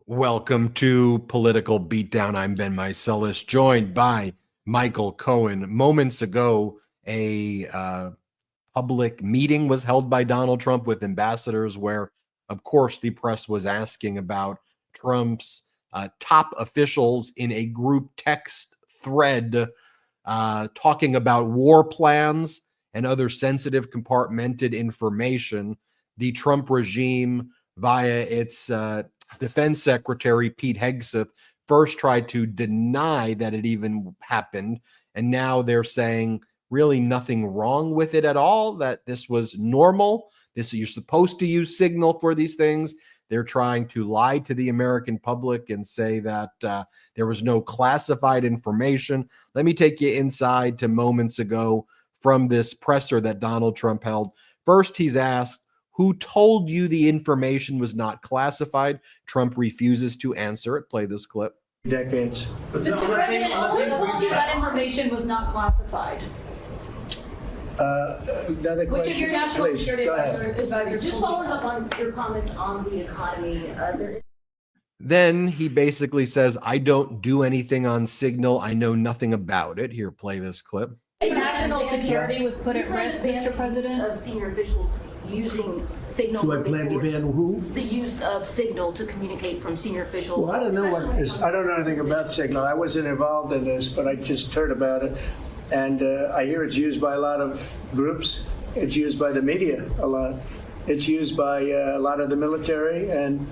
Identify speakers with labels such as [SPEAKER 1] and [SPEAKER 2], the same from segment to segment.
[SPEAKER 1] Welcome to Political Beatdown. I'm Ben Meiselas, joined by Michael Cohen. Moments ago, a public meeting was held by Donald Trump with ambassadors where, of course, the press was asking about Trump's top officials in a group text thread talking about war plans and other sensitive compartmented information. The Trump regime, via its Defense Secretary Pete Hegseth, first tried to deny that it even happened, and now they're saying really nothing wrong with it at all, that this was normal. You're supposed to use Signal for these things. They're trying to lie to the American public and say that there was no classified information. Let me take you inside to moments ago from this presser that Donald Trump held. First, he's asked, who told you the information was not classified? Trump refuses to answer it. Play this clip.
[SPEAKER 2] Decades.
[SPEAKER 3] Mr. President, who told you that information was not classified?
[SPEAKER 2] Another question.
[SPEAKER 3] Which of your national
[SPEAKER 2] Please,
[SPEAKER 3] security
[SPEAKER 2] go ahead.
[SPEAKER 3] advisors
[SPEAKER 4] Just following up on your comments on the economy,
[SPEAKER 1] Then he basically says, I don't do anything on Signal. I know nothing about it. Here, play this clip.
[SPEAKER 3] national security was put at risk, Mr. President?
[SPEAKER 4] of senior officials using Signal.
[SPEAKER 2] Do I plan to ban who?
[SPEAKER 4] The use of Signal to communicate from senior officials.
[SPEAKER 2] Well, I don't know what is. I don't know anything about Signal. I wasn't involved in this, but I just heard about it, and I hear it's used by a lot of groups. It's used by the media a lot. It's used by a lot of the military, and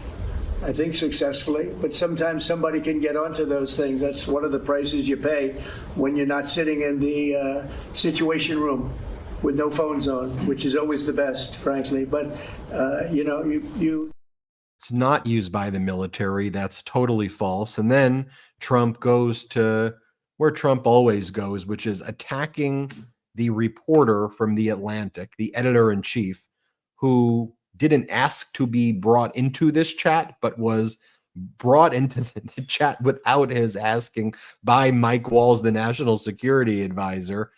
[SPEAKER 2] I think successfully. But sometimes somebody can get onto those things. That's one of the prices you pay when you're not sitting in the Situation Room with no phones on, which is always the best, frankly. But you.
[SPEAKER 1] It's not used by the military. That's totally false. And then Trump goes to where Trump always goes, which is attacking the reporter from The Atlantic, the editor-in-chief, who didn't ask to be brought into this chat, but was brought into the chat without his asking by Mike Walls, the national security advisor,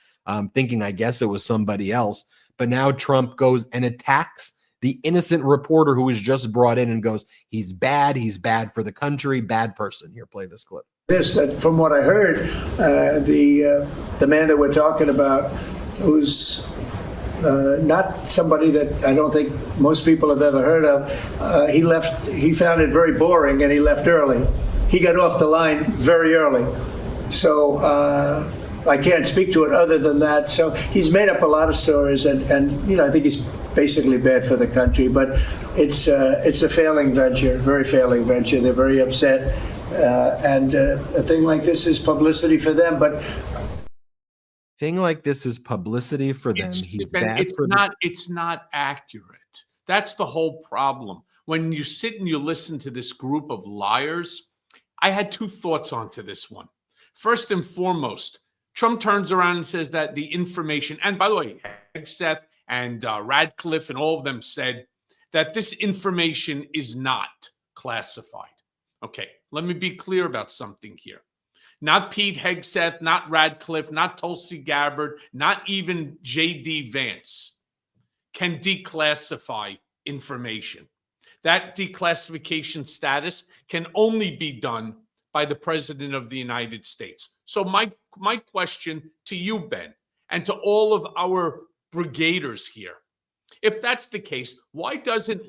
[SPEAKER 1] thinking, I guess, it was somebody else. But now Trump goes and attacks the innocent reporter who was just brought in and goes, he's bad for the country, bad person. Here, play this clip.
[SPEAKER 2] From what I heard, the man that we're talking about, who's not somebody that I don't think most people have ever heard of, he left. He found it very boring, and he left early. He got off the line very early. So I can't speak to it other than that. So he's made up a lot of stories, and I think he's basically bad for the country. But it's a failing venture, very failing venture. They're very upset, and a thing like this is publicity for them. But
[SPEAKER 1] thing like this is publicity for them.
[SPEAKER 5] It's not accurate. That's the whole problem. When you sit and you listen to this group of liars, I had two thoughts onto this one. First and foremost, Trump turns around and says that the information, and by the way, Hegseth and Radcliffe and all of them said that this information is not classified. Okay, let me be clear about something here. Not Pete Hegseth, not Radcliffe, not Tulsi Gabbard, not even J.D. Vance can declassify information. That declassification status can only be done by the President of the United States. So my question to you, Ben, and to all of our brigaders here, if that's the case, why doesn't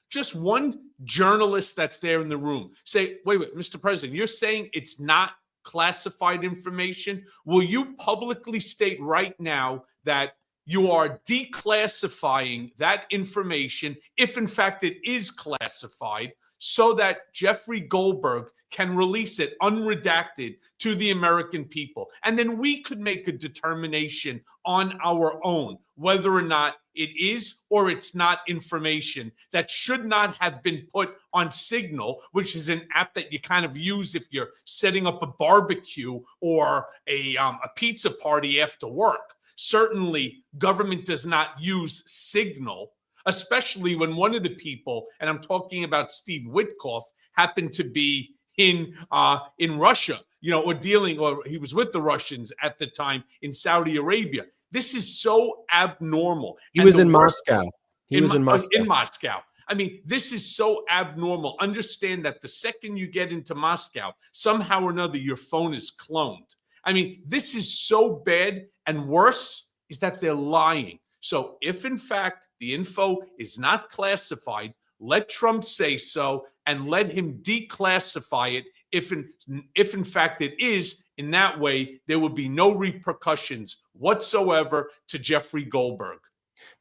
[SPEAKER 5] just one journalist that's there in the room say, wait, Mr. President, you're saying it's not classified information? Will you publicly state right now that you are declassifying that information, if in fact it is classified, so that Jeffrey Goldberg can release it unredacted to the American people? And then we could make a determination on our own whether or not it is or it's not information that should not have been put on Signal, which is an app that you kind of use if you're setting up a barbecue or a pizza party after work. Certainly, government does not use Signal, especially when one of the people, and I'm talking about Steve Witkoff, happened to be in Russia, or he was with the Russians at the time in Saudi Arabia. This is so abnormal.
[SPEAKER 1] He was in Moscow. He was in Moscow.
[SPEAKER 5] In Moscow. I mean, this is so abnormal. Understand that the second you get into Moscow, somehow or another, your phone is cloned. I mean, this is so bad, and worse is that they're lying. So if in fact the info is not classified, let Trump say so and let him declassify it if in fact it is. In that way, there would be no repercussions whatsoever to Jeffrey Goldberg.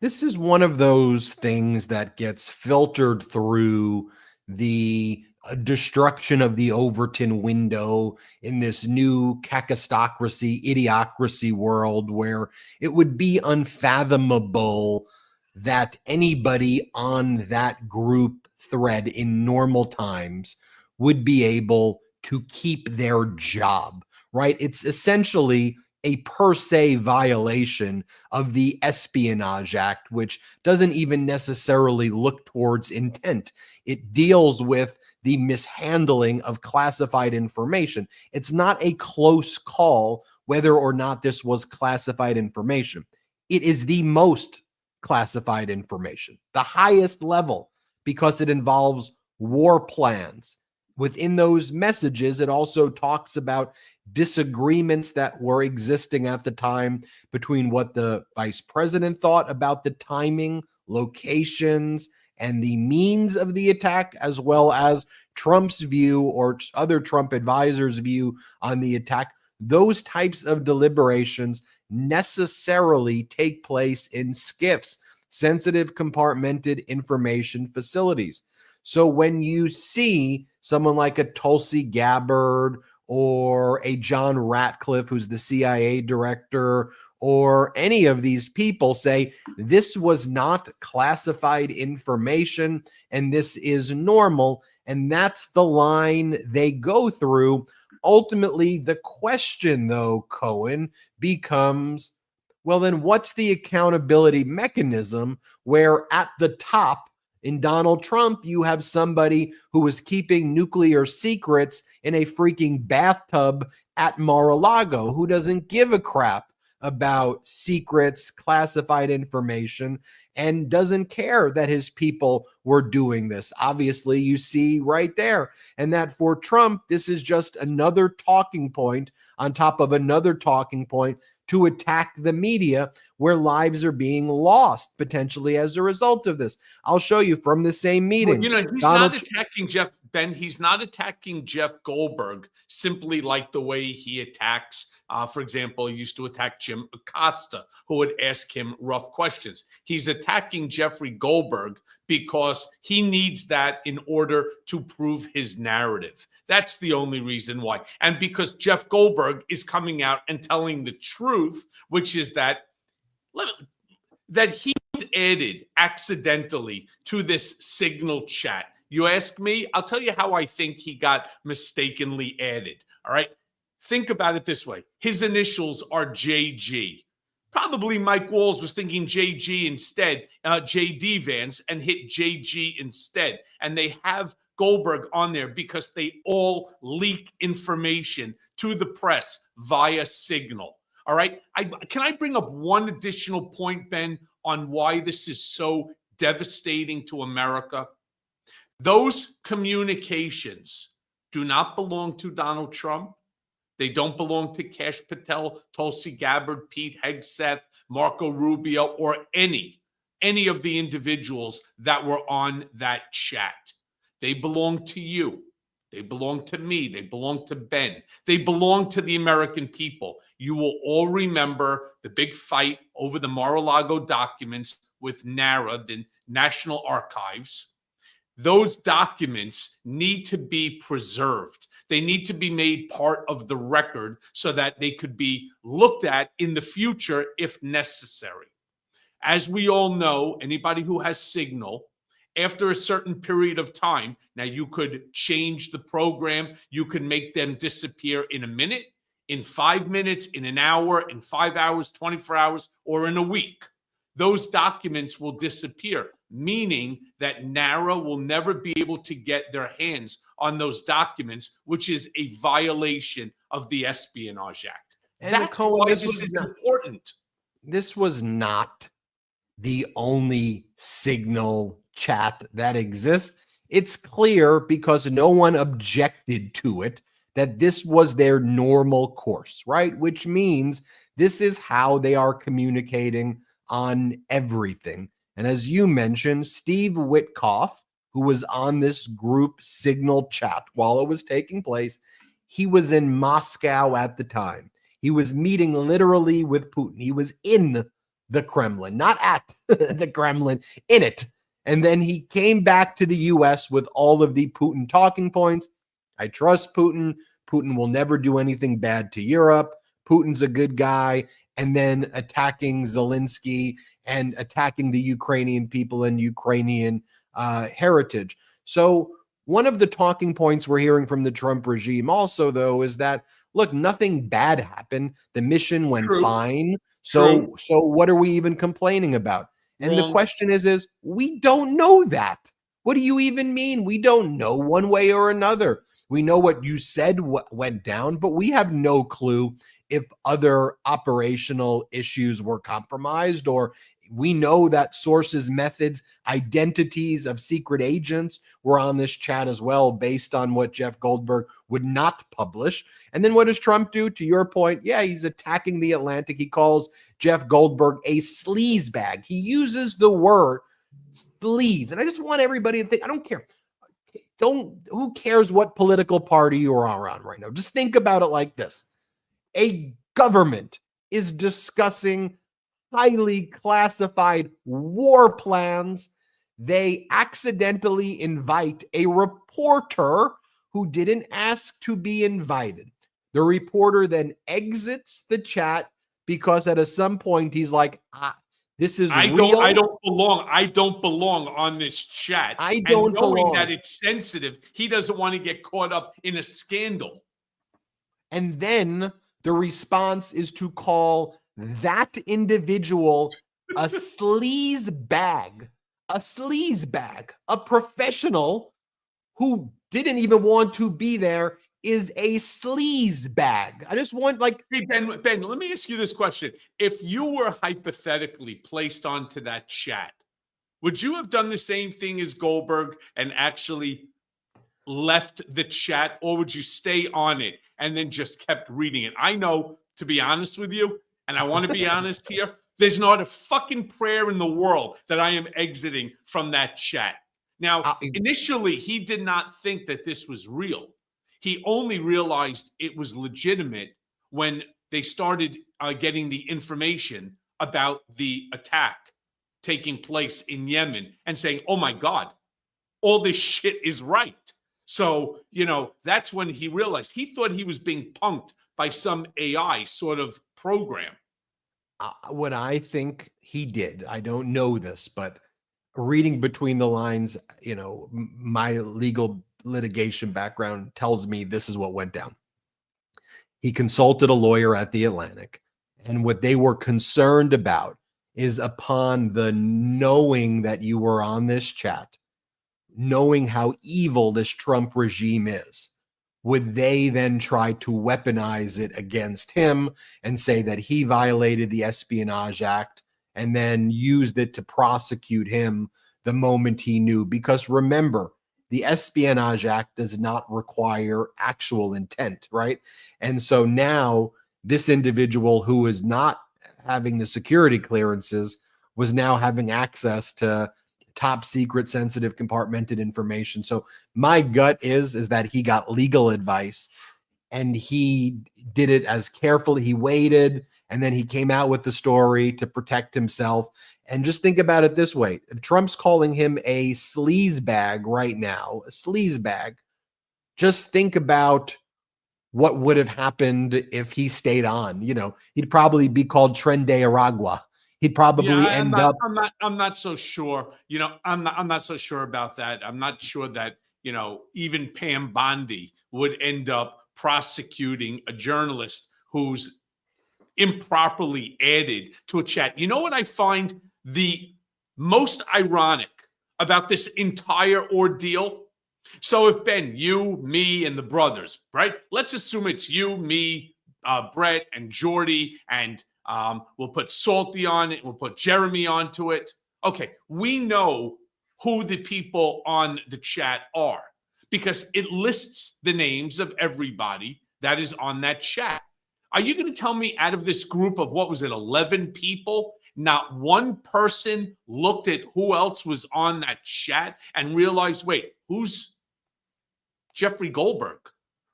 [SPEAKER 1] This is one of those things that gets filtered through the destruction of the Overton window in this new kakistocracy, idiocracy world where it would be unfathomable that anybody on that group thread in normal times would be able to keep their job, right? It's essentially a per se violation of the Espionage Act, which doesn't even necessarily look towards intent. It deals with the mishandling of classified information. It's not a close call whether or not this was classified information. It is the most classified information, the highest level, because it involves war plans. Within those messages, it also talks about disagreements that were existing at the time between what the vice president thought about the timing, locations, and the means of the attack, as well as Trump's view or other Trump advisors' view on the attack. Those types of deliberations necessarily take place in SCIFs, sensitive compartmented information facilities. So when you see someone like a Tulsi Gabbard or a John Ratcliffe, who's the CIA director, or any of these people say this was not classified information and this is normal, and that's the line they go through, ultimately the question, though, Cohen, becomes, well, then what's the accountability mechanism where at the top in Donald Trump, you have somebody who was keeping nuclear secrets in a freaking bathtub at Mar-a-Lago, who doesn't give a crap about secrets, classified information, and doesn't care that his people were doing this. Obviously, you see right there. And that for Trump, this is just another talking point on top of another talking point to attack the media, where lives are being lost potentially as a result of this. I'll show you from the same meeting.
[SPEAKER 5] Well, he's not attacking Jeff, Ben. He's not attacking Jeff Goldberg simply like the way he attacks, for example, he used to attack Jim Acosta, who would ask him rough questions. He's attacking Jeffrey Goldberg because he needs that in order to prove his narrative. That's the only reason why. And because Jeff Goldberg is coming out and telling the truth, which is that he was added accidentally to this Signal chat. You ask me, I'll tell you how I think he got mistakenly added. All right. Think about it this way. His initials are JG. Probably Mike Walls was thinking JG instead, JD Vance, and hit JG instead. And they have Goldberg on there because they all leak information to the press via Signal. All right. Can I bring up one additional point, Ben, on why this is so devastating to America? Those communications do not belong to Donald Trump. They don't belong to Kash Patel, Tulsi Gabbard, Pete Hegseth, Marco Rubio, or any of the individuals that were on that chat. They belong to you. They belong to me. They belong to Ben. They belong to the American people. You will all remember the big fight over the Mar-a-Lago documents with NARA, the National Archives. Those documents need to be preserved. They need to be made part of the record so that they could be looked at in the future if necessary. As we all know, anybody who has Signal, after a certain period of time, now you could change the program, you can make them disappear in a minute, in 5 minutes, in an hour, in 5 hours, 24 hours, or in a week. Those documents will disappear, meaning that NARA will never be able to get their hands on those documents, which is a violation of the Espionage Act.
[SPEAKER 1] And
[SPEAKER 5] that's
[SPEAKER 1] Cohen,
[SPEAKER 5] why
[SPEAKER 1] this
[SPEAKER 5] this is important.
[SPEAKER 1] This was not the only Signal chat that exists. It's clear because no one objected to it that this was their normal course, right? Which means this is how they are communicating on everything. And as you mentioned, Steve Witkoff, who was on this group Signal chat while it was taking place, he was in Moscow at the time. He was meeting literally with Putin. He was in the Kremlin, not at the Kremlin, in it. And then he came back to the US with all of the Putin talking points. I trust Putin. Putin will never do anything bad to Europe. Putin's a good guy. And then attacking Zelensky and attacking the Ukrainian people and Ukrainian heritage. So one of the talking points we're hearing from the Trump regime also, though, is that, look, nothing bad happened. The mission went fine. So what are we even complaining about? And the question is we don't know that. What do you even mean? We don't know one way or another. We know what you said went down, but we have no clue if other operational issues were compromised, or we know that sources, methods, identities of secret agents were on this chat as well, based on what Jeff Goldberg would not publish. And then what does Trump do? To your point, yeah, he's attacking the Atlantic. He calls Jeff Goldberg a sleazebag. He uses the word sleaze. And I just want everybody to think, I don't care. Who cares what political party you're on right now? Just think about it like this. A government is discussing highly classified war plans. They accidentally invite a reporter who didn't ask to be invited. The reporter then exits the chat because at some point he's like, this is real.
[SPEAKER 5] I don't belong. I don't belong on this chat.
[SPEAKER 1] I don't belong.
[SPEAKER 5] That it's sensitive, he doesn't want to get caught up in a scandal.
[SPEAKER 1] And then the response is to call that individual a sleaze bag, a professional who didn't even want to be there is a sleaze bag. I just want
[SPEAKER 5] Hey, Ben, let me ask you this question. If you were hypothetically placed onto that chat, would you have done the same thing as Goldberg and actually left the chat, or would you stay on it and then just kept reading it? I know, to be honest with you, and I want to be honest here, there's not a fucking prayer in the world that I am exiting from that chat. Now, initially, he did not think that this was real. He only realized it was legitimate when they started getting the information about the attack taking place in Yemen and saying, oh my God, all this shit is right. So, that's when he realized. He thought he was being punked by some AI sort of program.
[SPEAKER 1] What I think he did, I don't know this, but reading between the lines, my legal litigation background tells me this is what went down. He consulted a lawyer at the Atlantic, and what they were concerned about is, upon the knowing that you were on this chat, knowing how evil this Trump regime is, would they then try to weaponize it against him and say that he violated the Espionage Act and then used it to prosecute him the moment he knew? Because remember, the Espionage Act does not require actual intent, right? And so now this individual who is not having the security clearances was now having access to top secret, sensitive, compartmented information. So my gut is that he got legal advice and he did it as carefully. He waited, and then he came out with the story to protect himself. And just think about it this way. If Trump's calling him a sleaze bag right now, a sleaze bag, just think about what would have happened if he stayed on. He'd probably be called Tren de Aragua. He'd probably end up.
[SPEAKER 5] I'm not so sure. I'm not so sure about that. I'm not sure that even Pam Bondi would end up prosecuting a journalist who's improperly added to a chat. You know what I find the most ironic about this entire ordeal? So if Ben, you, me, and the brothers, right? Let's assume it's you, me, Brett, and Jordy, and we'll put Salty on it. We'll put Jeremy onto it. Okay, we know who the people on the chat are, because it lists the names of everybody that is on that chat. Are you going to tell me out of this group of, what was it, 11 people, not one person looked at who else was on that chat and realized, wait, who's Jeffrey Goldberg,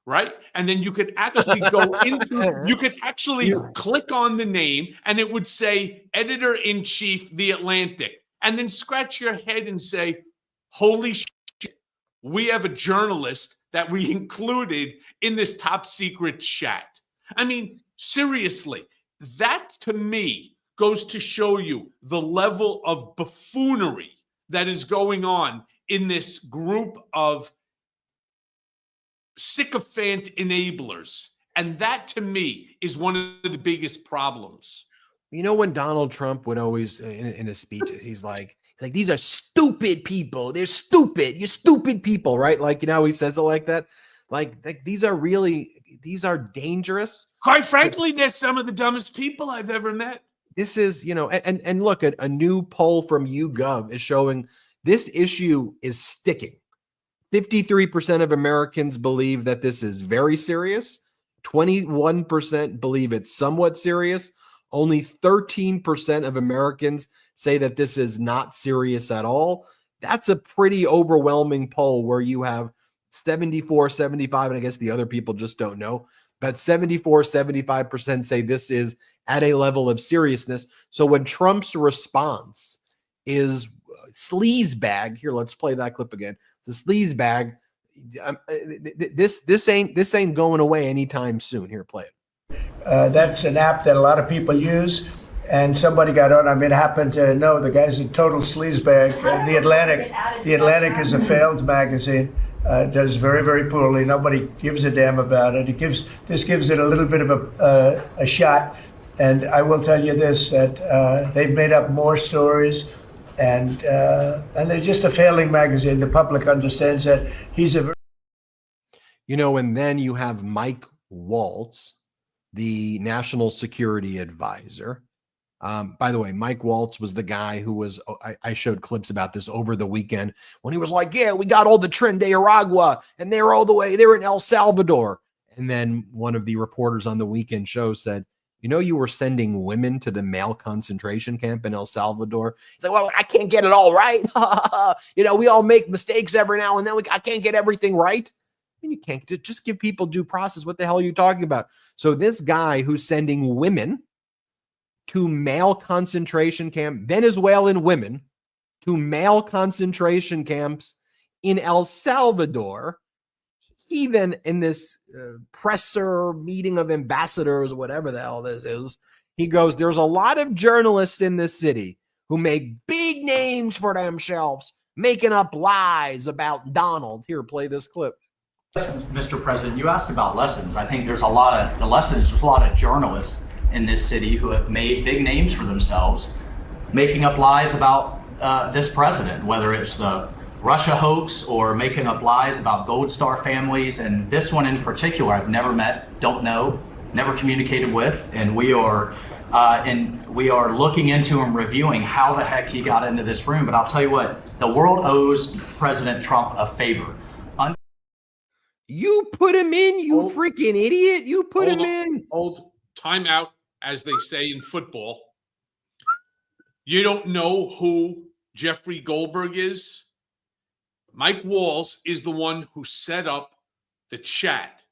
[SPEAKER 5] right? And then you could actually go into, you could actually click on the name and it would say editor-in-chief, The Atlantic, and then scratch your head and say, holy shit, we have a journalist that we included in this top secret chat. I mean, seriously, that to me goes to show you the level of buffoonery that is going on in this group of sycophant enablers. And that to me is one of the biggest problems.
[SPEAKER 1] You know, when Donald Trump would always, in his speeches, he's like, these are stupid people. They're stupid. You stupid people, right? Like, you know, he says it like that. Like these are dangerous.
[SPEAKER 5] Quite frankly, they're some of the dumbest people I've ever met.
[SPEAKER 1] This is, you know, and look, a new poll from YouGov is showing this issue is sticking. 53% of Americans believe that this is very serious. 21% believe it's somewhat serious. Only 13% of Americans say that this is not serious at all. That's a pretty overwhelming poll where you have 74, 75, and I guess the other people just don't know. But 74, 75% say this is at a level of seriousness. So when Trump's response is sleazebag, here, let's play that clip again. The sleazebag, this ain't going away anytime soon. Here, play it.
[SPEAKER 2] That's an app that a lot of people use. And somebody got on. I mean, I happen to know the guy's a total sleazebag. The Atlantic is a failed magazine. Does very, very poorly. Nobody gives a damn about it. This gives it a little bit of a shot. And I will tell you this, that they've made up more stories, and they're just a failing magazine. The public understands that. He's a very,
[SPEAKER 1] you know, and then you have Mike Waltz, the national security advisor. By the way, Mike Waltz was the guy who was, I showed clips about this over the weekend when he was like, yeah, we got all the Tren de Aragua and they're all the way, they're in El Salvador. And then one of the reporters on the weekend show said, you know, you were sending women to the male concentration camp in El Salvador. He's like, well, I can't get it all right. You know, we all make mistakes every now and then. I can't get everything right. I mean, you can't just give people due process. What the hell are you talking about? So this guy who's sending women to male concentration camp, Venezuelan women to male concentration camps in El Salvador. He then, in this presser meeting of ambassadors, whatever the hell this is, he goes, there's a lot of journalists in this city who make big names for themselves, making up lies about Donald. Here, play this clip.
[SPEAKER 6] Mr. President, you asked about lessons. I think there's a lot of journalists in this city who have made big names for themselves, making up lies about this president, whether it's the Russia hoax or making up lies about Gold Star families. And this one in particular, I've never met, don't know, never communicated with. And we are looking into and reviewing how the heck he got into this room. But I'll tell you what, the world owes President Trump a favor.
[SPEAKER 1] You put him in, you freaking idiot. You put him in.
[SPEAKER 5] Hold time out, as they say in football. You don't know who Jeffrey Goldberg is? Mike Waltz is the one who set up the chat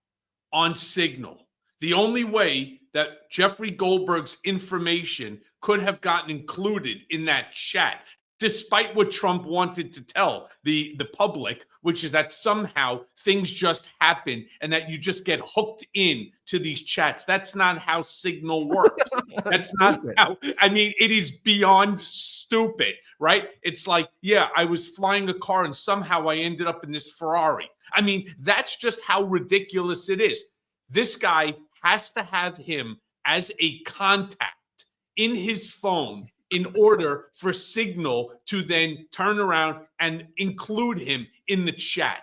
[SPEAKER 5] on Signal. The only way that Jeffrey Goldberg's information could have gotten included in that chat, despite what Trump wanted to tell the public, which is that somehow things just happen and that you just get hooked in to these chats. That's not how Signal works. That's not how, I mean, it is beyond stupid, right? It's like, yeah, I was flying a car and somehow I ended up in this Ferrari. I mean, that's just how ridiculous it is. This guy has to have him as a contact in his phone in order for Signal to then turn around and include him in the chat.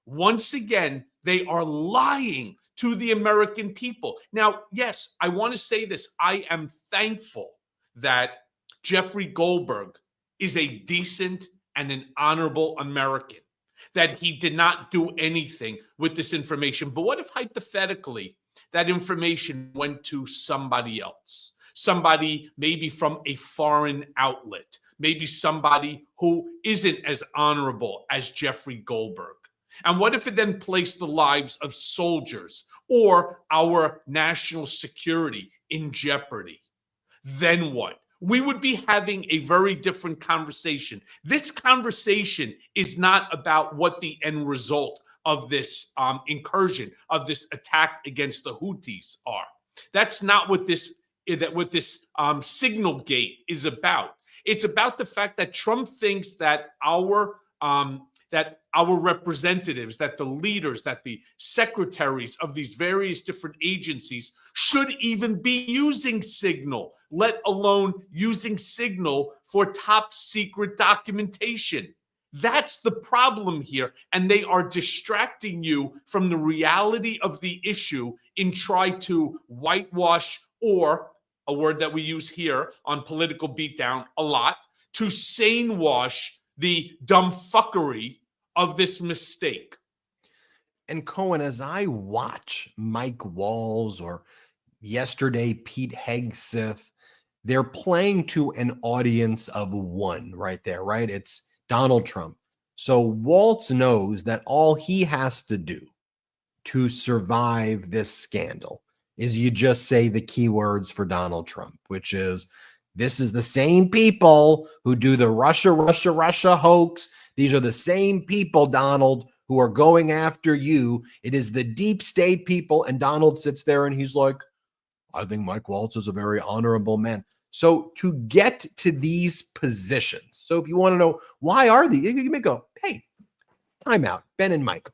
[SPEAKER 5] Once again, they are lying to the American people. Now, yes, I want to say this. I am thankful that Jeffrey Goldberg is a decent and an honorable American, that he did not do anything with this information. But what if hypothetically that information went to somebody else, somebody maybe from a foreign outlet, maybe somebody who isn't as honorable as Jeffrey Goldberg? And what if it then placed the lives of soldiers or our national security in jeopardy? Then what? We would be having a very different conversation. This conversation is not about what the end result of this incursion, of this attack against the Houthis are. That's not what this signal gate is about. It's about the fact that Trump thinks that our representatives, that the leaders, that the secretaries of these various different agencies should even be using Signal, let alone using Signal for top secret documentation. That's the problem here. And they are distracting you from the reality of the issue in try to whitewash, or a word that we use here on Political Beatdown a lot, to sane wash the dumb fuckery of this mistake.
[SPEAKER 1] And Cohen, as I watch Mike Walls or yesterday Pete Hegseth, they're playing to an audience of one right there, right? It's Donald Trump. So Waltz knows that all he has to do to survive this scandal is you just say the keywords for Donald Trump, which is, this is the same people who do the Russia hoax. These are the same people, Donald, who are going after you. It is the deep state people. And Donald sits there and he's like, I think Mike Waltz is a very honorable man. So to get to these positions, so if you want to know why are these, you may go, hey, time out, Ben and Michael.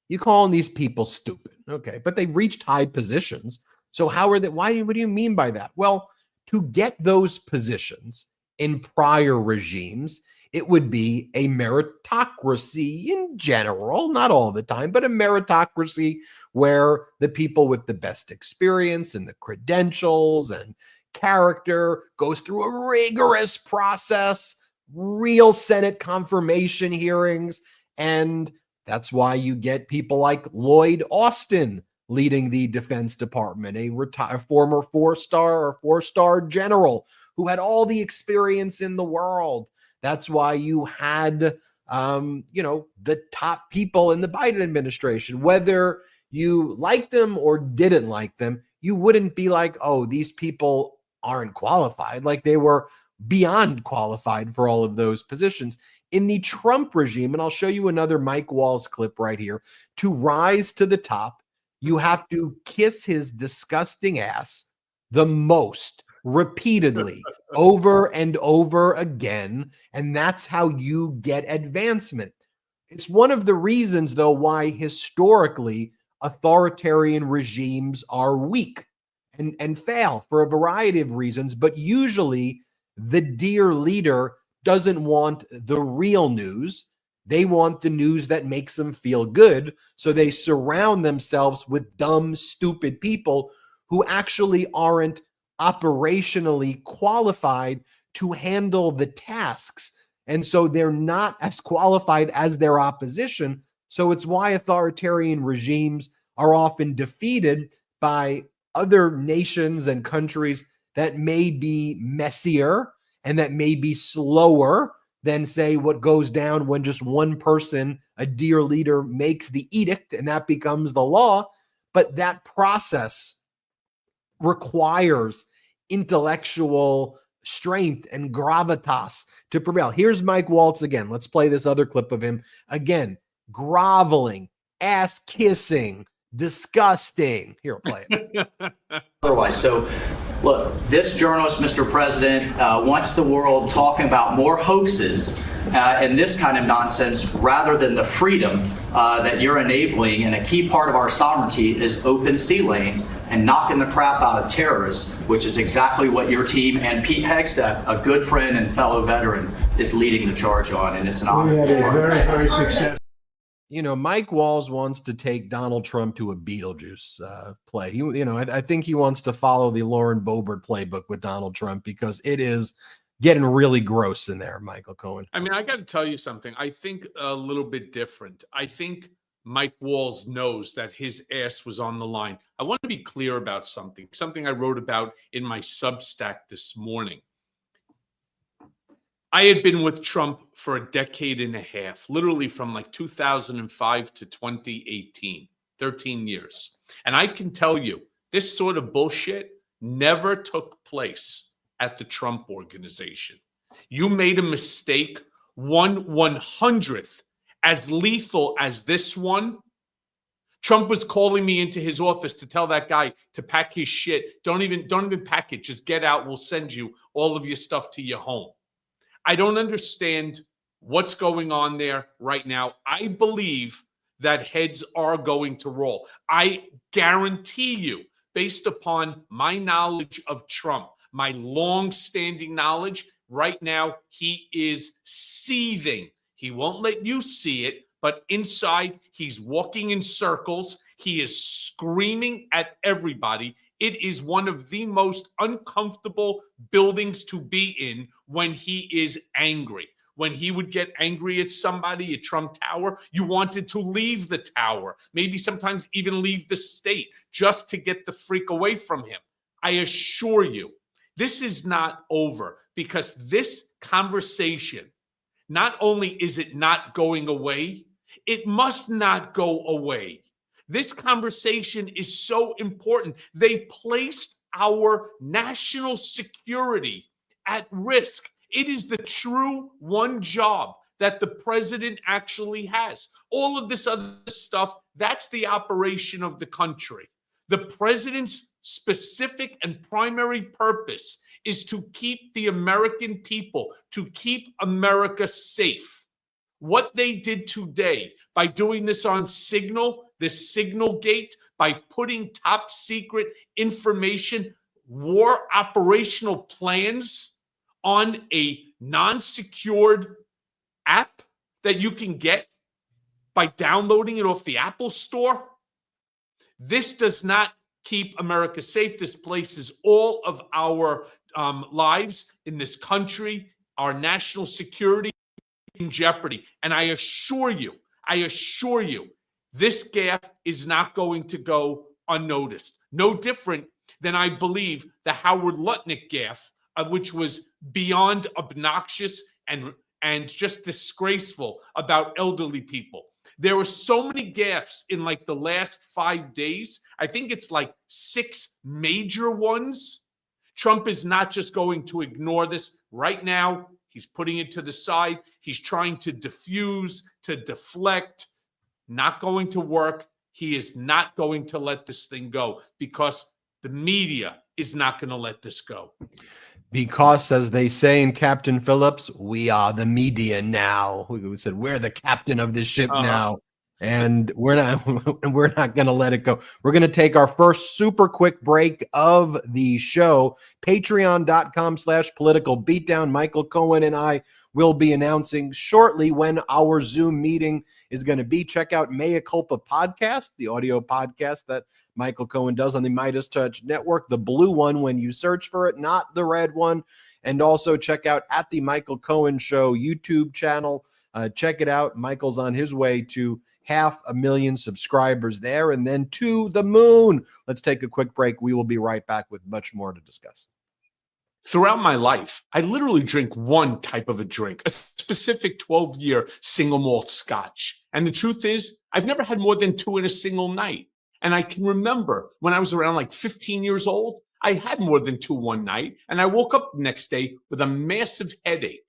[SPEAKER 1] You calling these people stupid. Okay, but they reached high positions. So how are they? What do you mean by that? Well, to get those positions in prior regimes, it would be a meritocracy in general, not all the time, but a meritocracy where the people with the best experience and the credentials and character goes through a rigorous process, real Senate confirmation hearings. And that's why you get people like Lloyd Austin leading the Defense Department, a former four-star general who had all the experience in the world. That's why you had, the top people in the Biden administration. Whether you liked them or didn't like them, you wouldn't be like, oh, these people aren't qualified. Like, they were beyond qualified for all of those positions. In the Trump regime, and I'll show you another Mike Walls clip right here, to rise to the top, you have to kiss his disgusting ass the most repeatedly over and over again. And that's how you get advancement. It's one of the reasons, though, why historically authoritarian regimes are weak and fail for a variety of reasons. But usually the dear leader doesn't want the real news. They want the news that makes them feel good. So they surround themselves with dumb, stupid people who actually aren't operationally qualified to handle the tasks. And so they're not as qualified as their opposition. So it's why authoritarian regimes are often defeated by other nations and countries that may be messier and that may be slower than, say, what goes down when just one person, a dear leader, makes the edict and that becomes the law. But that process requires intellectual strength and gravitas to prevail. Here's Mike Waltz again. Let's play this other clip of him again. Groveling, ass kissing, disgusting. Here, play it.
[SPEAKER 6] Otherwise, so look, this journalist, Mr. President, wants the world talking about more hoaxes and this kind of nonsense rather than the freedom that you're enabling. And a key part of our sovereignty is open sea lanes and knocking the crap out of terrorists, which is exactly what your team and Pete Hegseth, a good friend and fellow veteran, is leading the charge on. And it's an honor.
[SPEAKER 2] We had a very, very successful.
[SPEAKER 1] Mike Walls wants to take Donald Trump to a Beetlejuice play. I think he wants to follow the Lauren Boebert playbook with Donald Trump because it is getting really gross in there, Michael Cohen.
[SPEAKER 5] I mean, I got to tell you something. I think a little bit different. I think Mike Walls knows that his ass was on the line. I want to be clear about something I wrote about in my Substack this morning. I had been with Trump for a decade and a half, literally from like 2005 to 2018, 13 years. And I can tell you, this sort of bullshit never took place at the Trump Organization. You made a mistake 1/100th as lethal as this one. Trump was calling me into his office to tell that guy to pack his shit. Don't even pack it. Just get out. We'll send you all of your stuff to your home. I don't understand what's going on there right now. I believe that heads are going to roll. I guarantee you, based upon my knowledge of Trump, my long-standing knowledge, right now he is seething. He won't let you see it, but inside he's walking in circles. He is screaming at everybody. It is one of the most uncomfortable buildings to be in when he is angry. When he would get angry at somebody at Trump Tower, you wanted to leave the tower, maybe sometimes even leave the state just to get the freak away from him. I assure you, this is not over, because this conversation, not only is it not going away, it must not go away. This conversation is so important. They placed our national security at risk. It is the true one job that the president actually has. All of this other stuff, that's the operation of the country. The president's specific and primary purpose is to keep the American people, to keep America safe. What they did today by doing this on Signal, this Signal Gate, by putting top secret information, war operational plans on a non-secured app that you can get by downloading it off the Apple Store. This does not keep America safe. This places all of our lives in this country, our national security, in jeopardy. And I assure you, this gaffe is not going to go unnoticed. No different than, I believe, the Howard Lutnick gaffe, which was beyond obnoxious and just disgraceful about elderly people. There were so many gaffes in like the last 5 days. I think it's like 6 major ones. Trump is not just going to ignore this right now. He's putting it to the side. He's trying to diffuse, to deflect. Not going to work. He is not going to let this thing go, because the media is not going to let this go.
[SPEAKER 1] Because, as they say in Captain Phillips, we are the media now. We said we're the captain of this ship now, and we're not going to let it go. We're going to take our first super quick break of the show. Patreon.com/Political Beatdown. Michael Cohen and I will be announcing shortly when our Zoom meeting is going to be. Check out Mea Culpa podcast, the audio podcast that Michael Cohen does on the Midas Touch Network, the blue one when you search for it, not the red one. And also check out at the Michael Cohen Show YouTube channel. Check it out. Michael's on his way to 500,000 subscribers there, and then to the moon. Let's take a quick break. We will be right back with much more to discuss.
[SPEAKER 5] Throughout my life, I literally drink one type of a drink, a specific 12-year single malt scotch. And the truth is, I've never had more than 2 in a single night. And I can remember when I was around like 15 years old, I had more than 2 one night, and I woke up the next day with a massive headache.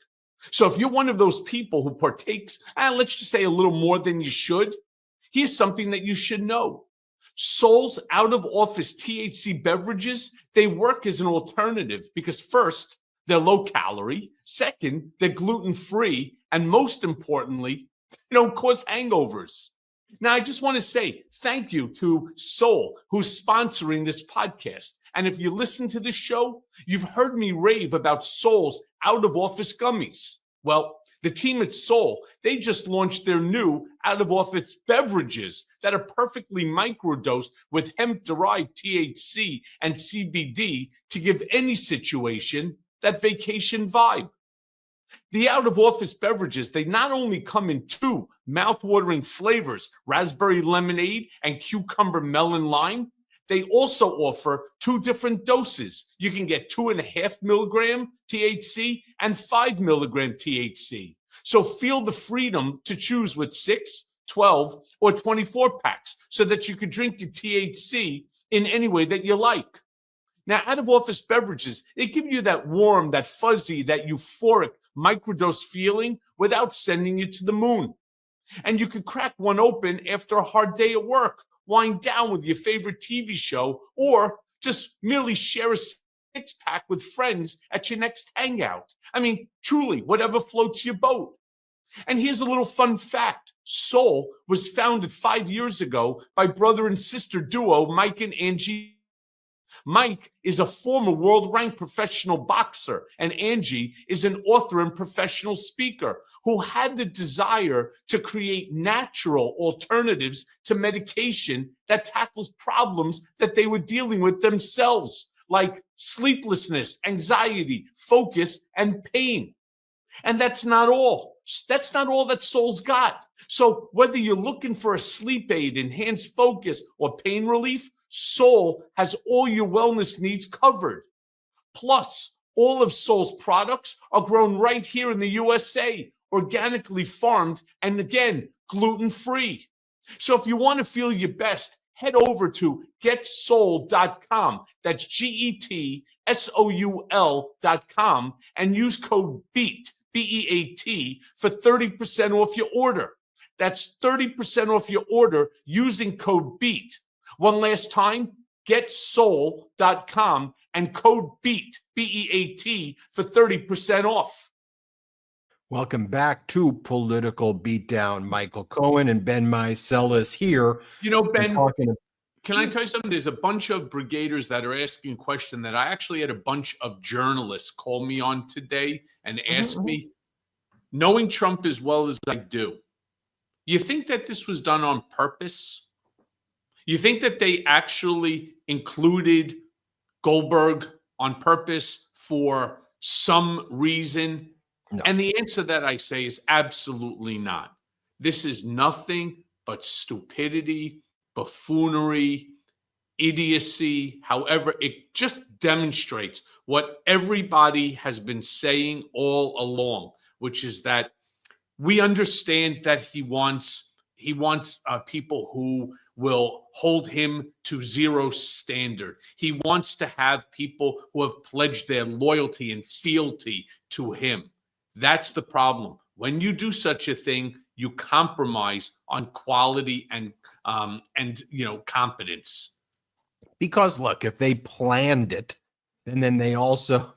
[SPEAKER 5] So if you're one of those people who partakes, let's just say a little more than you should, here's something that you should know. Sol's out-of-office THC beverages, they work as an alternative because, first, they're low-calorie. Second, they're gluten-free. And most importantly, they don't cause hangovers. Now, I just want to say thank you to Sol, who's sponsoring this podcast. And if you listen to this show, you've heard me rave about Sol's out-of-office gummies. Well, the team at Sol, they just launched their new out-of-office beverages that are perfectly microdosed with hemp-derived THC and CBD to give any situation that vacation vibe. The out-of-office beverages, they not only come in two mouth-watering flavors, raspberry lemonade and cucumber melon lime, they also offer two different doses. You can get 2.5 milligram THC and 5 milligram THC. So feel the freedom to choose with 6, 12, or 24 packs so that you can drink your THC in any way that you like. Now, out-of-office beverages, they give you that warm, that fuzzy, that euphoric microdose feeling without sending you to the moon. And you could crack one open after a hard day at work, wind down with your favorite TV show, or just merely share a six-pack with friends at your next hangout. I mean, truly, whatever floats your boat. And here's a little fun fact. Sol was founded 5 years ago by brother and sister duo Mike and Angie. Mike is a former world-ranked professional boxer, and Angie is an author and professional speaker who had the desire to create natural alternatives to medication that tackles problems that they were dealing with themselves, like sleeplessness, anxiety, focus, and pain. And that's not all. That's not all that Sol's got. So whether you're looking for a sleep aid, enhanced focus, or pain relief, Sol has all your wellness needs covered. Plus, all of Sol's products are grown right here in the USA, organically farmed, and again, gluten-free. So if you want to feel your best, head over to getsol.com. That's GETSOUL.com and use code BEAT, B-E-A-T, for 30% off your order. That's 30% off your order using code BEAT. One last time, getsol.com and code BEAT, B-E-A-T, for 30% off.
[SPEAKER 1] Welcome back to Political Beatdown. Michael Cohen and Ben Meiselas here.
[SPEAKER 5] You know, Ben, can I tell you something? There's a bunch of brigaders that are asking a question that I actually had a bunch of journalists call me on today and ask me, knowing Trump as well as I do, you think that this was done on purpose? You think that they actually included Goldberg on purpose for some reason?
[SPEAKER 1] No.
[SPEAKER 5] And the answer that I say is absolutely not. This is nothing but stupidity, buffoonery, idiocy. However, it just demonstrates what everybody has been saying all along, which is that we understand that he wants people who will hold him to zero standard. He wants to have people who have pledged their loyalty and fealty to him. That's the problem. When you do such a thing, you compromise on quality and competence.
[SPEAKER 1] Because look, if they planned it, and then they also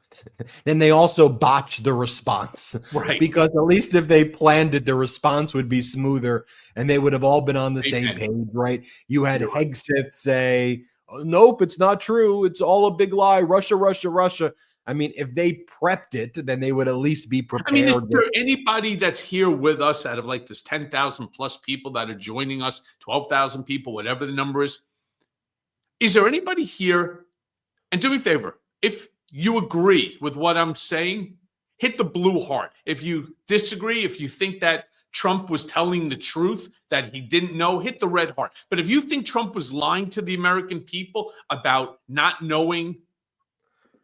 [SPEAKER 1] botch the response.
[SPEAKER 5] Right.
[SPEAKER 1] Because at least if they planned it, the response would be smoother and they would have all been on the same page, right? You had Hegseth say, oh, nope, it's not true. It's all a big lie. Russia, Russia, Russia. I mean, if they prepped it, then they would at least be prepared.
[SPEAKER 5] I mean, is there anybody that's here with us out of like this 10,000 plus people that are joining us, 12,000 people, whatever the number is? Is there anybody here? And do me a favor, if you agree with what I'm saying, hit the blue heart. If you disagree, if you think that Trump was telling the truth, that he didn't know, hit the red heart. But if you think Trump was lying to the American people about not knowing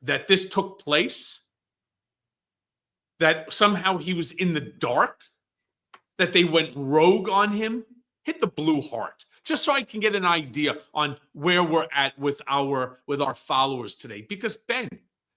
[SPEAKER 5] that this took place, that somehow he was in the dark, that they went rogue on him, hit the blue heart, just so I can get an idea on where we're at with our followers today. Because, Ben,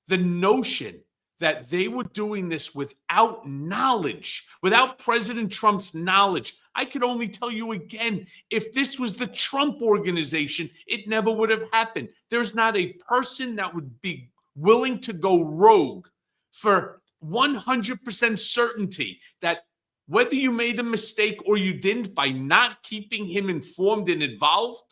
[SPEAKER 5] the notion that they were doing this without knowledge, without President Trump's knowledge, I could only tell you again, if this was the Trump organization, it never would have happened. There's not a person that would be willing to go rogue for 100% certainty that whether you made a mistake or you didn't, by not keeping him informed and involved,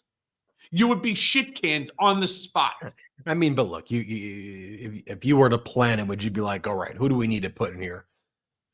[SPEAKER 5] you would be shit-canned on the spot.
[SPEAKER 1] I mean, but look, if you were to plan it, would you be like, all right, who do we need to put in here?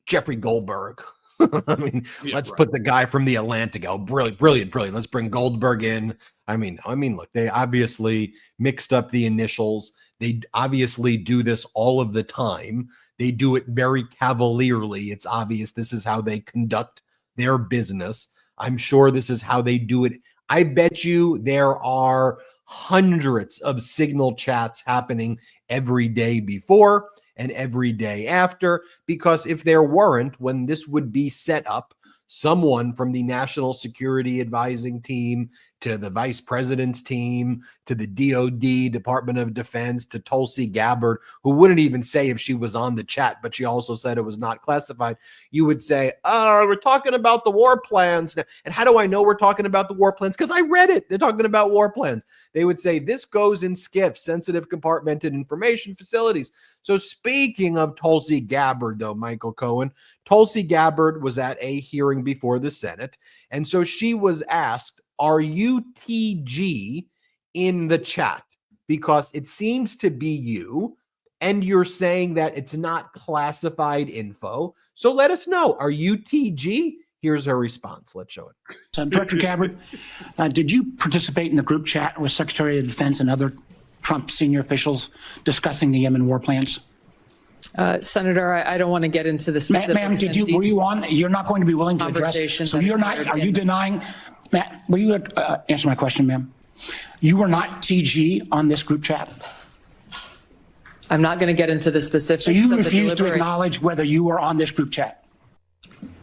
[SPEAKER 1] Jeffrey Goldberg. I mean,
[SPEAKER 5] Yeah,
[SPEAKER 1] let's
[SPEAKER 5] right.
[SPEAKER 1] put the guy from the Atlantic. Oh, brilliant, brilliant, brilliant. Let's bring Goldberg in. I mean, look, they obviously mixed up the initials. They obviously do this all of the time. They do it very cavalierly. It's obvious this is how they conduct their business. I'm sure this is how they do it. I bet you there are hundreds of Signal chats happening every day before and every day after, because if there weren't, when this would be set up, someone from the National Security Advising Team to the Vice President's team to the DOD, Department of Defense, to Tulsi Gabbard, who wouldn't even say if she was on the chat, but she also said it was not classified. You would say, oh, we're talking about the war plans. And how do I know we're talking about the war plans? Because I read it. They're talking about war plans. They would say this goes in SCIF, sensitive compartmented information facilities. So speaking of Tulsi Gabbard, though, Michael Cohen, Tulsi Gabbard was at a hearing before the Senate. And so she was asked, are you TG in the chat? Because it seems to be you, and you're saying that it's not classified info. So let us know. Are you TG? Here's her response. Let's show it.
[SPEAKER 7] So, Director Gabbard, did you participate in the group chat with Secretary of Defense and other Trump senior officials discussing the Yemen war plans?
[SPEAKER 8] Senator, I don't want to get into the specifics.
[SPEAKER 7] Ma'am, were you on? You're not going to be willing to address. So you're not, are you denying, Matt, will you answer my question, ma'am? You were not TG on this group chat?
[SPEAKER 8] I'm not going to get into the specifics.
[SPEAKER 7] So you refuse to acknowledge whether you were on this group chat?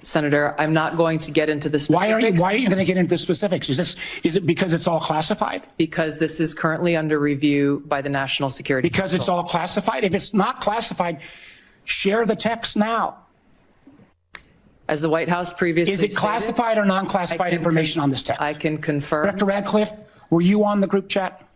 [SPEAKER 8] Senator, I'm not going to get into the specifics.
[SPEAKER 7] Why are you going to get into the specifics? Is it because it's all classified?
[SPEAKER 8] Because this is currently under review by the National Security
[SPEAKER 7] Because
[SPEAKER 8] Council.
[SPEAKER 7] it's all classified? If it's not classified, share the text now.
[SPEAKER 8] As the White House previously
[SPEAKER 7] Is it classified or non-classified information on this text?
[SPEAKER 8] I can confirm.
[SPEAKER 7] Director Radcliffe, were you on the group chat?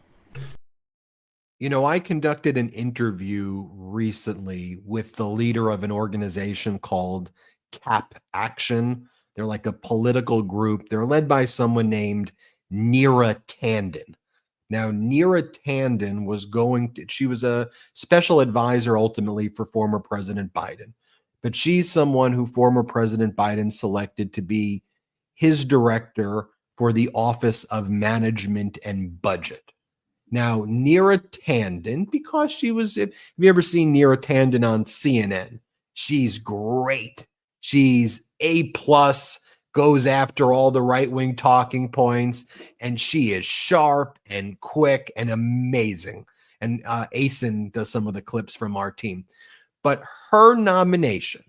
[SPEAKER 1] You know, I conducted an interview recently with the leader of an organization called Cap Action. They're like a political group. They're led by someone named Neera Tanden. Now, Neera Tanden she was a special advisor ultimately for former President Biden, but she's someone who former President Biden selected to be his director for the Office of Management and Budget. Now, Neera Tanden, because have you ever seen Neera Tanden on CNN? She's great. She's A+, goes after all the right-wing talking points, and she is sharp and quick and amazing. And Asen does some of the clips from our team. But her nomination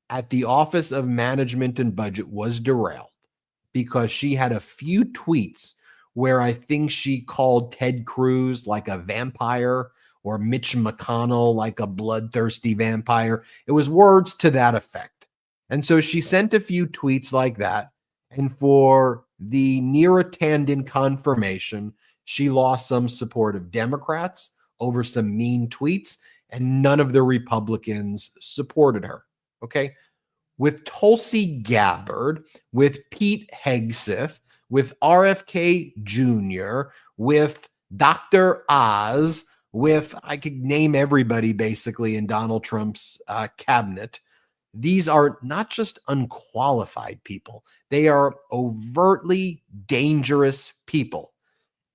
[SPEAKER 1] at the Office of Management and Budget was derailed because she had a few tweets where I think she called Ted Cruz like a vampire or Mitch McConnell like a bloodthirsty vampire. It was words to that effect. And so she sent a few tweets like that. And for the Neera Tanden confirmation, she lost some support of Democrats over some mean tweets, and none of the Republicans supported her. Okay. With Tulsi Gabbard, with Pete Hegseth, with RFK Jr., with Dr. Oz, I could name everybody basically in Donald Trump's cabinet. These are not just unqualified people. They are overtly dangerous people.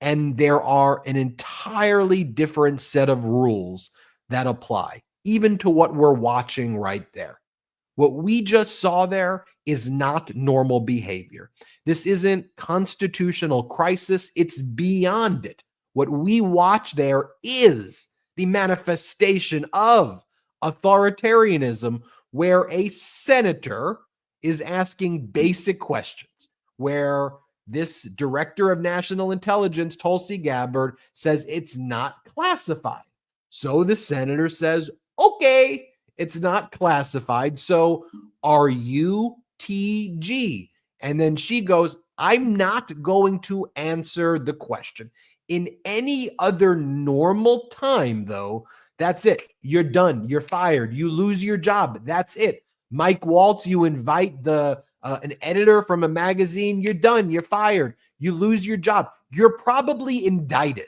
[SPEAKER 1] And there are an entirely different set of rules that apply, even to what we're watching right there. What we just saw there is not normal behavior. This isn't constitutional crisis. It's beyond it. What we watch there is the manifestation of authoritarianism, where a senator is asking basic questions, where this director of national intelligence, Tulsi Gabbard, says it's not classified. So the senator says, okay, it's not classified. So are you TG? And then she goes, I'm not going to answer the question. In any other normal time, though, that's it. You're done. You're fired. You lose your job. That's it. Mike Waltz, you invite an editor from a magazine. You're done. You're fired. You lose your job. You're probably indicted.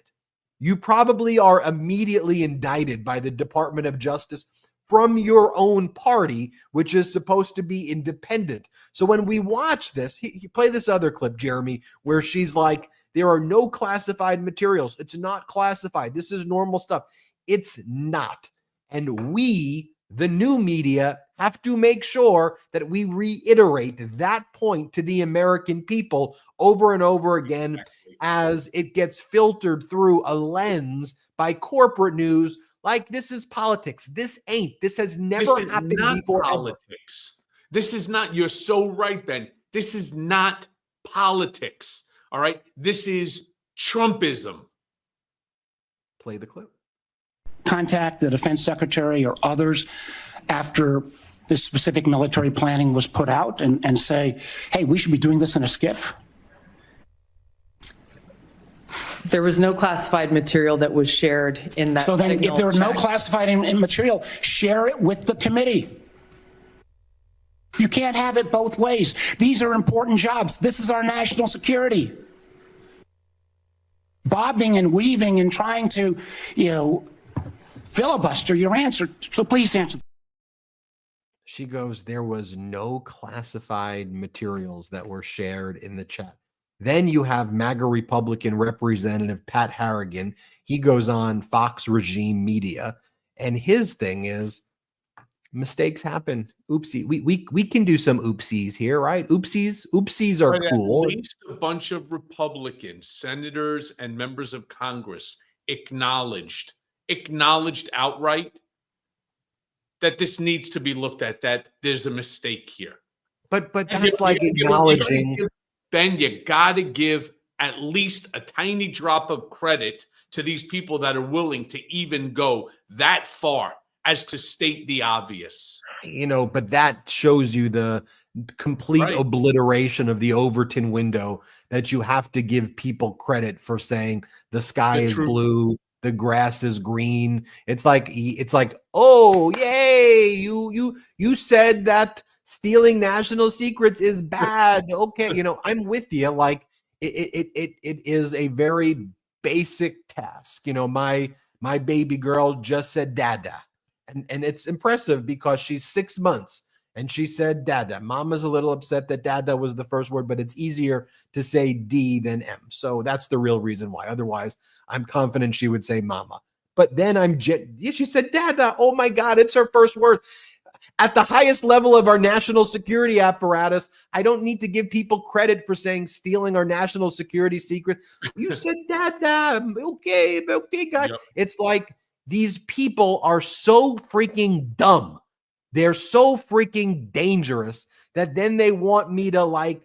[SPEAKER 1] You probably are immediately indicted by the Department of Justice from your own party, which is supposed to be independent. So when we watch this, he play this other clip, Jeremy, where she's like, there are no classified materials. It's not classified. This is normal stuff. It's not. And we, the new media, have to make sure that we reiterate that point to the American people over and over again as it gets filtered through a lens by corporate news. Like, this is politics. This ain't. This has never happened before.
[SPEAKER 5] Politics. This is not. You're so right, Ben. This is not politics. All right. This is Trumpism.
[SPEAKER 1] Play the clip.
[SPEAKER 7] Contact the defense secretary or others after this specific military planning was put out and say, hey, we should be doing this in a skiff?
[SPEAKER 8] There was no classified material that was shared in that.
[SPEAKER 7] So then if there was no
[SPEAKER 8] chat.
[SPEAKER 7] classified material, share it with the committee. You can't have it both ways. These are important jobs. This is our national security. Bobbing and weaving and trying to, filibuster your answer. So please answer.
[SPEAKER 1] She goes, there was no classified materials that were shared in the chat. Then you have MAGA Republican Representative Pat Harrigan. He goes on Fox regime media, and his thing is, mistakes happen. Oopsie. We can do some oopsies here, right? Oopsies are cool.
[SPEAKER 5] At least a bunch of Republicans, senators, and members of Congress acknowledged outright that this needs to be looked at, that there's a mistake here.
[SPEAKER 1] But that's like acknowledging.
[SPEAKER 5] Ben, you got to give at least a tiny drop of credit to these people that are willing to even go that far as to state the obvious.
[SPEAKER 1] But that shows you the complete obliteration of the Overton window, that you have to give people credit for saying the sky is blue, the grass is green. It's like, oh, yay, you said that stealing national secrets is bad. Okay, I'm with you. Like, it is a very basic task. My baby girl just said dada. And it's impressive because she's 6 months and she said dada. Mama's a little upset that dada was the first word, but it's easier to say D than M. So that's the real reason why. Otherwise, I'm confident she would say mama. But then she said dada. Oh my God, it's her first word. At the highest level of our national security apparatus, I don't need to give people credit for saying stealing our national security secret. You said dada. Okay, guys. Yep. It's like, these people are so freaking dumb. They're so freaking dangerous that then they want me to like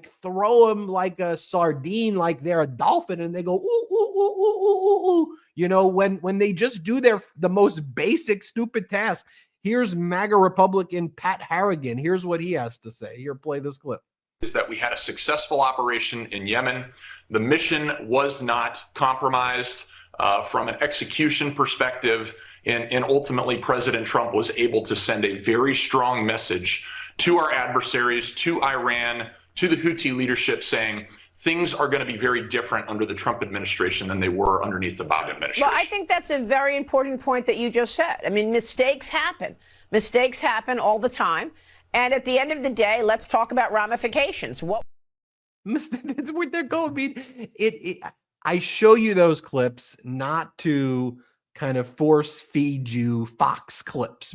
[SPEAKER 1] throw them like a sardine, like they're a dolphin, and they go, ooh, ooh, ooh, ooh, ooh, ooh. When they just do the most basic stupid task. Here's MAGA Republican Pat Harrigan. Here's what he has to say. Here, play this clip.
[SPEAKER 9] Is that we had a successful operation in Yemen. The mission was not compromised. From an execution perspective, and ultimately President Trump was able to send a very strong message to our adversaries, to Iran, to the Houthi leadership, saying things are going to be very different under the Trump administration than they were underneath the Biden administration.
[SPEAKER 10] Well, I think that's a very important point that you just said. I mean, mistakes happen. Mistakes happen all the time. And at the end of the day, let's talk about ramifications.
[SPEAKER 1] That's where they're going. I mean, I show you those clips not to kind of force feed you Fox clips.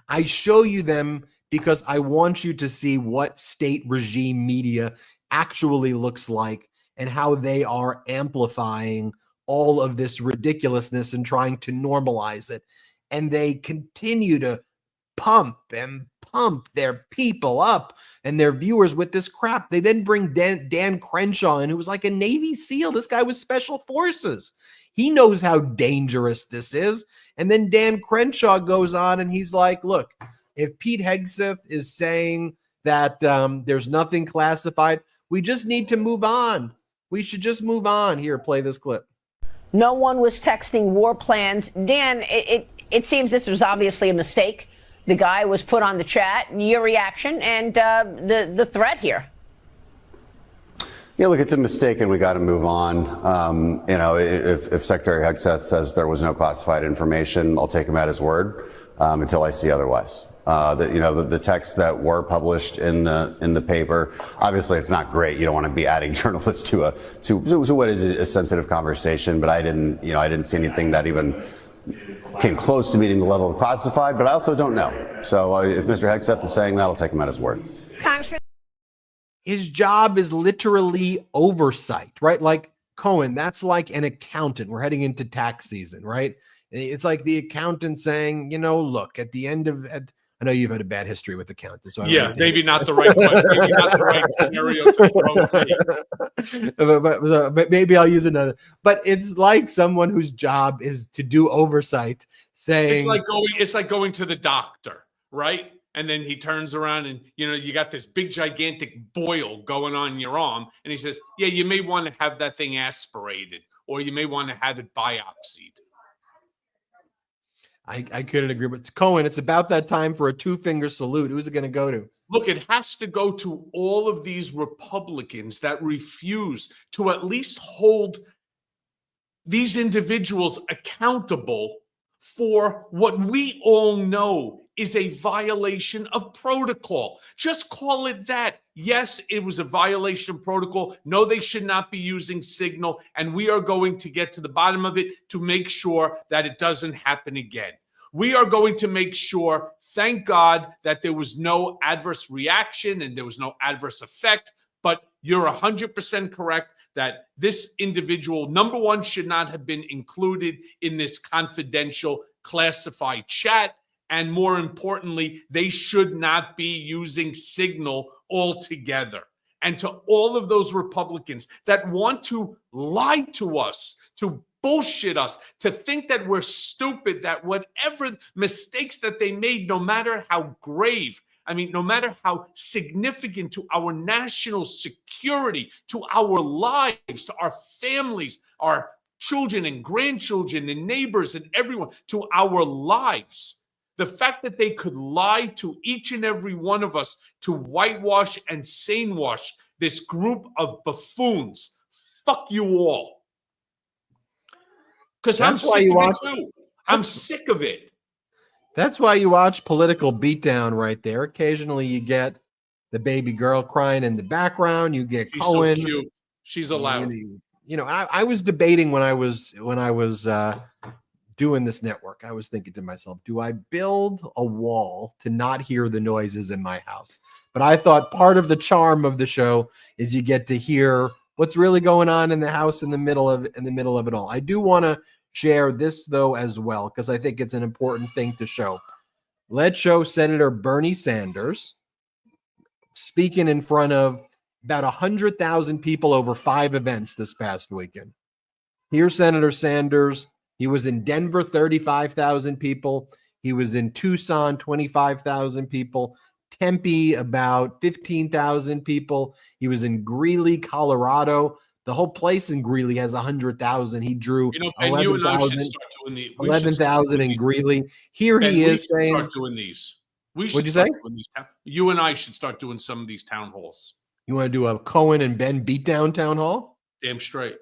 [SPEAKER 1] I show you them because I want you to see what state regime media actually looks like and how they are amplifying all of this ridiculousness and trying to normalize it. And they continue to pump their people up and their viewers with this crap. They then bring Dan Crenshaw in, who was like a Navy SEAL. This guy was special forces. He knows how dangerous this is. And then Dan Crenshaw goes on and he's like, look, if Pete Hegseth is saying that there's nothing classified, we just need to move on. We should just move on. Here, play this clip.
[SPEAKER 10] No one was texting war plans. Dan, it seems this was obviously a mistake. The guy was put on the chat. Your reaction and the threat here.
[SPEAKER 11] Yeah, look, it's a mistake and we got to move on. If Secretary Hegseth says there was no classified information, I'll take him at his word. until I see otherwise. The texts that were published in the paper, obviously it's not great. You don't want to be adding journalists to what is a sensitive conversation, but I didn't see anything that even came close to meeting the level of classified, but I also don't know. So if Mr. Hegseth is saying that, I'll take him at his word.
[SPEAKER 10] Congressman.
[SPEAKER 1] His job is literally oversight, right? Like Cohen, that's like an accountant. We're heading into tax season, right? It's like the accountant saying, look, at the end of, I know you've had a bad history with accountants. So
[SPEAKER 5] maybe not the right one. Maybe not the right scenario to throw.
[SPEAKER 1] But maybe I'll use another. But it's like someone whose job is to do oversight, saying
[SPEAKER 5] it's like going to the doctor, right? And then he turns around and you got this big gigantic boil going on your arm, and he says, "Yeah, you may want to have that thing aspirated, or you may want to have it biopsied."
[SPEAKER 1] I couldn't agree with Cohen. It's about that time for a two-finger salute. Who's it going to go to?
[SPEAKER 5] Look, it has to go to all of these Republicans that refuse to at least hold these individuals accountable for what we all know is a violation of protocol. Just call it that. Yes, it was a violation of protocol. No, they should not be using Signal. And we are going to get to the bottom of it to make sure that it doesn't happen again. We are going to make sure, thank God, that there was no adverse reaction and there was no adverse effect. But you're 100% correct that this individual, number one, should not have been included in this confidential classified chat. And more importantly, they should not be using Signal altogether. And to all of those Republicans that want to lie to us, to bullshit us, to think that we're stupid, that whatever mistakes that they made, no matter how grave, no matter how significant to our national security, to our lives, to our families, our children and grandchildren and neighbors and everyone, to our lives. The fact that they could lie to each and every one of us to whitewash and sanewash this group of buffoons. Fuck you all. Because I'm sick of it too. I'm sick of it.
[SPEAKER 1] That's why you watch Political Beatdown right there. Occasionally you get the baby girl crying in the background. You get
[SPEAKER 5] She's
[SPEAKER 1] Cohen.
[SPEAKER 5] So cute. She's allowed.
[SPEAKER 1] I was debating when I was doing this network. I was thinking to myself, do I build a wall to not hear the noises in my house? But I thought part of the charm of the show is you get to hear what's really going on in the house in the middle of it all. I do want to share this though as well, because I think it's an important thing to show. Let's show Senator Bernie Sanders speaking in front of about 100,000 people over 5 events this past weekend. Here's Senator Sanders. He was in Denver, 35,000 people. He was in Tucson, 25,000 people. Tempe, about 15,000 people. He was in Greeley, Colorado. The whole place in Greeley has 100,000. He drew 11,000 in Greeley. Here he is saying,
[SPEAKER 5] start doing these.
[SPEAKER 1] What'd you say?
[SPEAKER 5] You and I should start doing some of these town halls.
[SPEAKER 1] You want to do a Cohen and Ben Beatdown town hall?
[SPEAKER 5] Damn straight.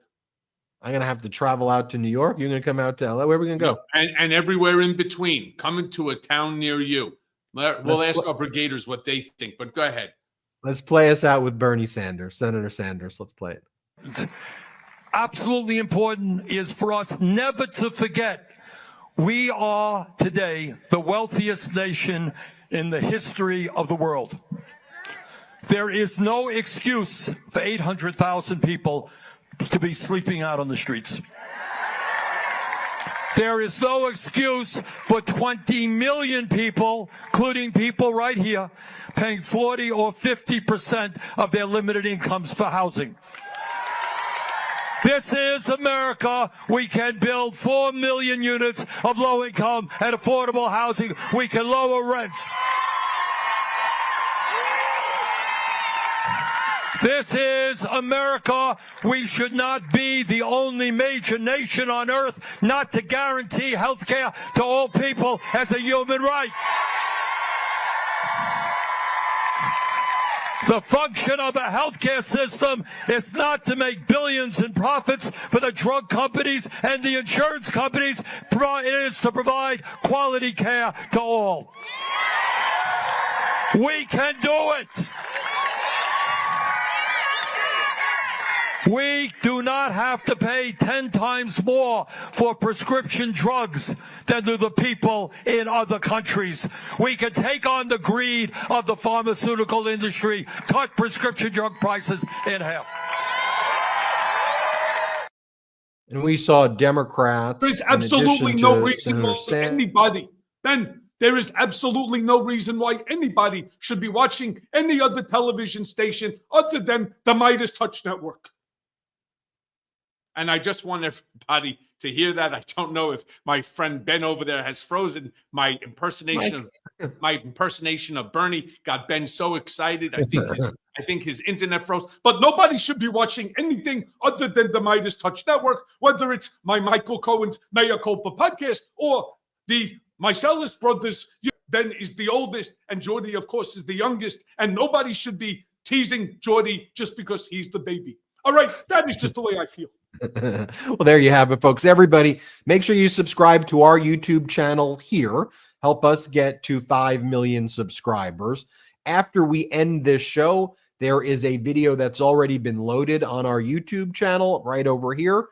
[SPEAKER 1] I'm going to have to travel out to New York. You're going to come out to LA. Where are we going to go?
[SPEAKER 5] And everywhere in between. Coming to a town near you. We'll ask our brigaders what they think, but go ahead.
[SPEAKER 1] Let's play us out with Bernie Sanders, Senator Sanders. Let's play it.
[SPEAKER 12] Absolutely important is for us never to forget we are today the wealthiest nation in the history of the world. There is no excuse for 800,000 people to be sleeping out on the streets. There is no excuse for 20 million people, including people right here, paying 40 or 50% of their limited incomes for housing. This is America. We can build 4 million units of low-income and affordable housing. We can lower rents. This is America. We should not be the only major nation on earth not to guarantee health care to all people as a human right. The function of a healthcare system is not to make billions in profits for the drug companies and the insurance companies. It is to provide quality care to all. We can do it. We do not have to pay 10 times more for prescription drugs than do the people in other countries. We can take on the greed of the pharmaceutical industry, cut prescription drug prices in half.
[SPEAKER 1] And we saw Democrats.
[SPEAKER 5] There's absolutely no reason why
[SPEAKER 1] Senator
[SPEAKER 5] there is absolutely no reason why anybody should be watching any other television station other than the Midas Touch Network. And I just want everybody to hear that. I don't know if my friend Ben over there has frozen my impersonation of Bernie. Got Ben so excited. I think his internet froze. But nobody should be watching anything other than the Midas Touch Network, whether it's my Michael Cohen's Mea Culpa podcast or the Meiselas brothers. Ben is the oldest, and Jordy, of course, is the youngest. And nobody should be teasing Jordy just because he's the baby. All right, that is just the way I feel.
[SPEAKER 1] Well, there you have it, folks. Everybody, make sure you subscribe to our YouTube channel here. Help us get to 5 million subscribers. After we end this show, there is a video that's already been loaded on our YouTube channel right over here.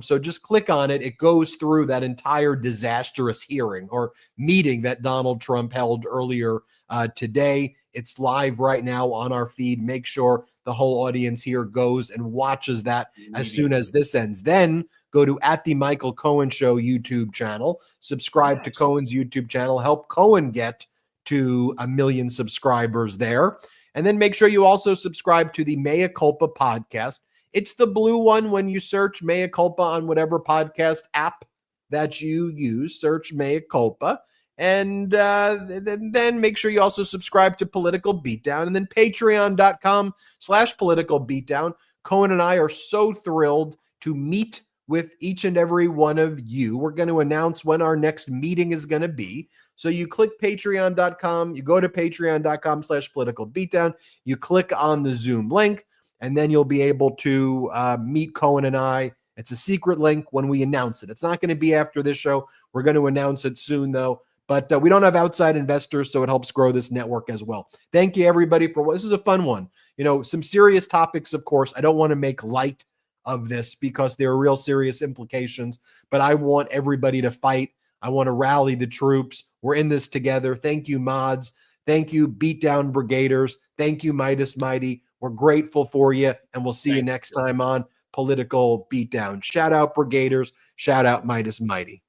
[SPEAKER 1] So just click on it. It goes through that entire disastrous hearing or meeting that Donald Trump held earlier today. It's live right now on our feed. Make sure the whole audience here goes and watches that as soon as this ends. Then go to @The Michael Cohen Show YouTube channel. Subscribe to Cohen's YouTube channel. Help Cohen get to 1 million subscribers there. And then make sure you also subscribe to the Mea Culpa podcast. It's the blue one when you search Mea Culpa on whatever podcast app that you use. Search Mea Culpa. And then make sure you also subscribe to Political Beatdown. And then patreon.com/Political Beatdown. Cohen and I are so thrilled to meet with each and every one of you. We're going to announce when our next meeting is going to be. So you click patreon.com. You go to patreon.com/Political Beatdown. You click on the Zoom link. And then you'll be able to meet Cohen and I. It's a secret link when we announce it. It's not going to be after this show. We're going to announce it soon, though. But we don't have outside investors, so it helps grow this network as well. Thank you, everybody, for this is a fun one. You know, some serious topics, of course. I don't want to make light of this because there are real serious implications. But I want everybody to fight. I want to rally the troops. We're in this together. Thank you, mods. Thank you, Beatdown Brigaders. Thank you, Midas Mighty. We're grateful for you, and we'll see you next time on Political Beatdown. Shout out Brigaders. Shout out Midas Mighty.